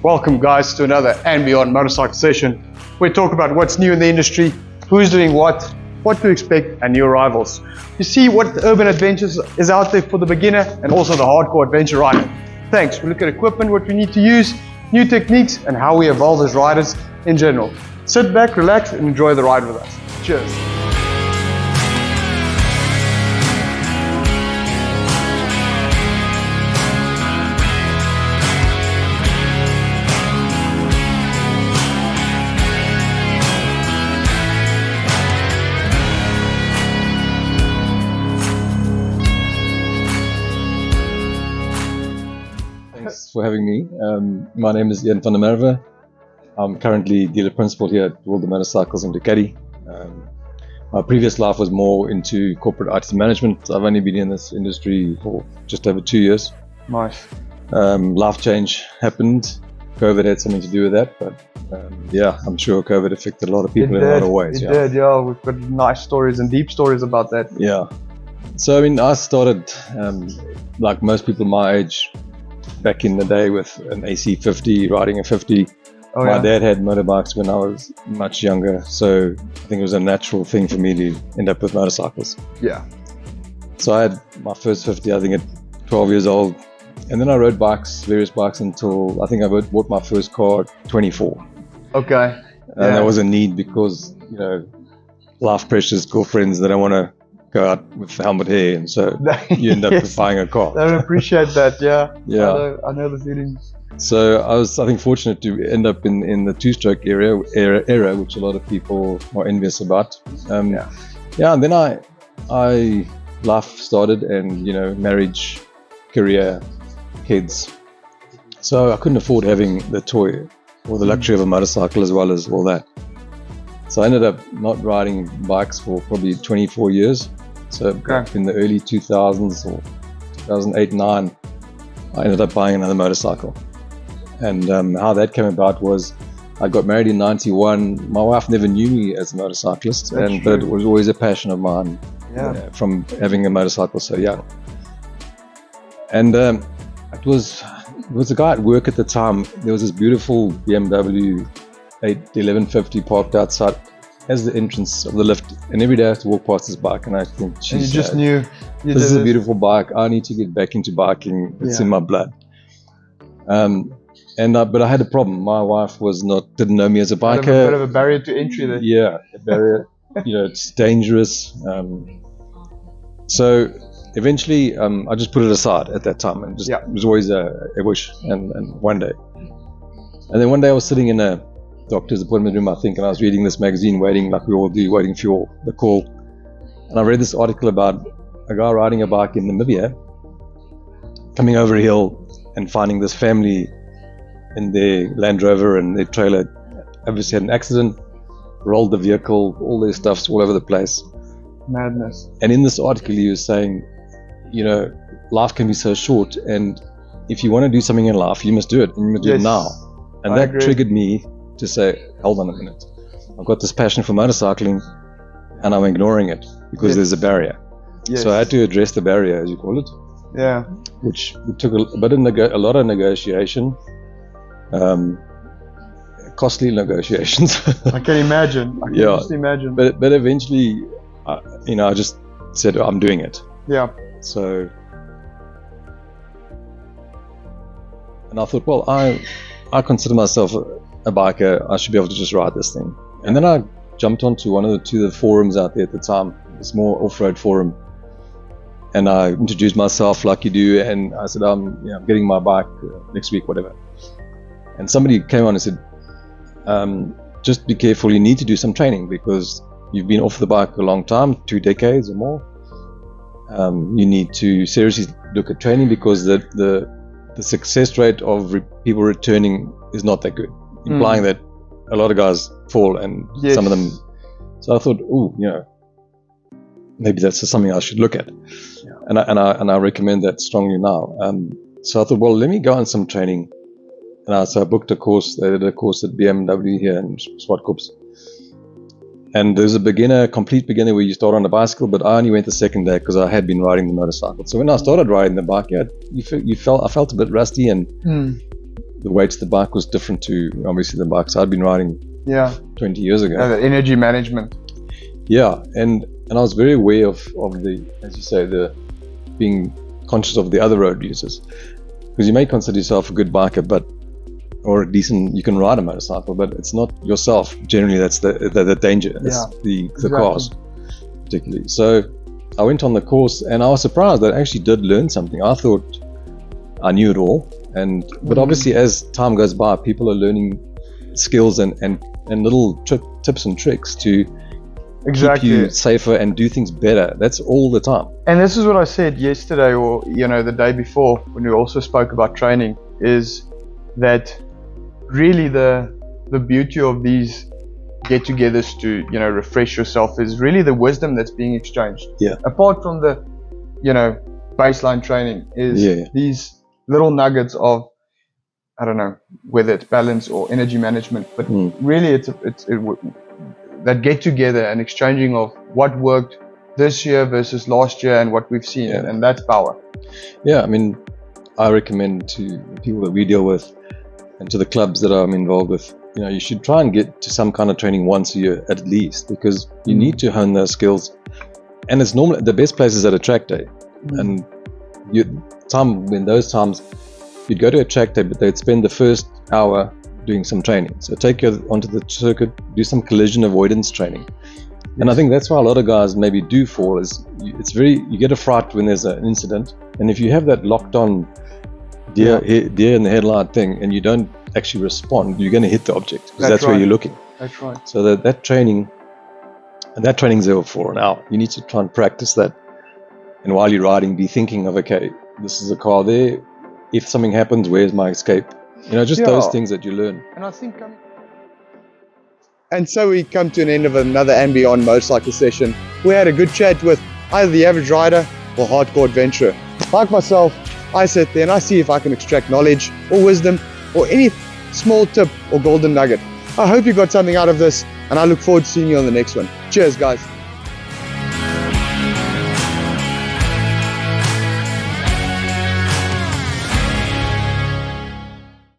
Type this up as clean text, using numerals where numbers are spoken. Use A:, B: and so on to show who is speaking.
A: Welcome guys to another andBeyond motorcycle session. We talk about what's new in the industry, who's doing what to expect, and new arrivals. You see what urban adventures is out there for the beginner and also the hardcore adventure rider. Thanks. We look at equipment, what we need to use, new techniques, and how we evolve as riders in general. Sit back, relax, and enjoy the ride with us. Cheers.
B: Thanks for having me. My name is Ian van der Merwe. I'm currently dealer principal here at World of Motorcycles in Ducati. My previous life was more into corporate IT management. I've only been in this industry for just over 2 years.
A: Nice.
B: Life change happened. COVID had something to do with that, but yeah, I'm sure COVID affected a lot of people in a lot of ways.
A: It did, yeah. We've got nice stories and deep stories about that.
B: Yeah. So I mean, I started like most people my age back in the day with an AC50, riding a 50. My dad had motorbikes when I was much younger, so I think it was a natural thing for me to end up with motorcycles.
A: Yeah.
B: So I had my first 50, I think at 12 years old, and then I rode bikes, various bikes, until I think I bought my first car at 24.
A: Okay.
B: And that was a need because, you know, life pressures, girlfriends, they don't want to go out with helmet hair, and so you end up buying a car.
A: I appreciate that, yeah.
B: Yeah.
A: I know the feeling.
B: So I was, I think, fortunate to end up in the two-stroke era, which a lot of people are envious about. Yeah, and then I life started, and you know, marriage, career, kids. So I couldn't afford having the toy or the luxury of a motorcycle as well as all that. So I ended up not riding bikes for probably 24 years. So back in the early 2000s or 2008, 9, I ended up buying another motorcycle. And how that came about was I got married in 91. My wife never knew me as a motorcyclist, but it was always a passion of mine from having a motorcycle so young. And it was a guy at work at the time. There was this beautiful BMW 1150 parked outside as the entrance of the lift, and every day I have to walk past this bike, and I think, geez,
A: and you just knew
B: this is a beautiful bike. I need to get back into biking. It's in my blood. But I had a problem. My wife didn't know me as a biker.
A: A bit of a barrier to entry there.
B: Yeah, a barrier. You know, it's dangerous. So eventually, I just put it aside at that time, and it was always a wish. And one day, one day I was sitting in a doctor's appointment room, I think, and I was reading this magazine, waiting like we all do, waiting for the call. And I read this article about a guy riding a bike in Namibia, coming over a hill and finding this family in their Land Rover and their trailer obviously had an accident, rolled the vehicle, all their stuff's all over the place.
A: Madness. And
B: in this article he was saying, you know, life can be so short, and if you want to do something in life, you must do it, and you must do it now. And that triggered me to say, hold on a minute, I've got this passion for motorcycling and I'm ignoring it because there's a barrier. So I had to address the barrier, as you call it.
A: Yeah.
B: Which took a lot of negotiation, costly negotiations.
A: I can imagine. I can just imagine.
B: But eventually, you know, I just said, I'm doing it.
A: Yeah.
B: So, and I thought, well, I consider myself a biker. I should be able to just ride this thing. And then I jumped onto one of the forums out there at the time, a small off-road forum. And I introduced myself like you do, and I said, I'm getting my bike next week, whatever. And somebody came on and said, just be careful, you need to do some training because you've been off the bike a long time, 2 decades or more. You need to seriously look at training because the success rate of people returning is not that good, implying that a lot of guys fall and some of them. So I thought, maybe that's something I should look at. And I recommend that strongly now. So I thought, well, let me go on some training. And so I booked a course. They did a course at BMW here in Swartkops. And there's a complete beginner where you start on a bicycle, but I only went the second day because I had been riding the motorcycle. So when I started riding the bike, I felt a bit rusty, and the weights of the bike was different to obviously the bikes I'd been riding 20 years ago.
A: The energy management.
B: Yeah, and I was very aware of the, as you say, the being conscious of the other road users, because you may consider yourself a good biker, or a decent, you can ride a motorcycle, but it's not yourself. Generally, that's the danger. It's the cars, particularly. So I went on the course, and I was surprised that I actually did learn something. I thought I knew it all, but obviously as time goes by, people are learning skills and little tips and tricks to keep you safer and do things better. That's all the time. And
A: this is what I said yesterday, or the day before, when we also spoke about training, is that really the beauty of these get-togethers to refresh yourself is really the wisdom that's being exchanged. Apart from the baseline training, is these little nuggets of, I don't know whether it's balance or energy management, but really it's that get together and exchanging of what worked this year versus last year and what we've seen, and that's power.
B: I mean, I recommend to the people that we deal with and to the clubs that I'm involved with, you should try and get to some kind of training once a year at least, because you need to hone those skills. And it's normally the best place is at a track day. And in those times you'd go to a track day, but they'd spend the first hour doing some training. So take you onto the circuit, do some collision avoidance training. And I think that's why a lot of guys maybe do fall, is you get a fright when there's an incident, and if you have that locked on deer in the headlight thing and you don't actually respond, you're going to hit the object, because that's where you're looking.
A: That's right.
B: So that training's there for an hour. You need to try and practice that, and while you're riding, be thinking of, okay, this is a car there, if something happens, where's my escape? Those things that you learn.
A: And I think and so we come to an end of another andBeyond motorcycle session. We had a good chat with either the average rider or hardcore adventurer. Like myself, I sit there and I see if I can extract knowledge or wisdom or any small tip or golden nugget. I hope you got something out of this, and I look forward to seeing you on the next one. Cheers, guys.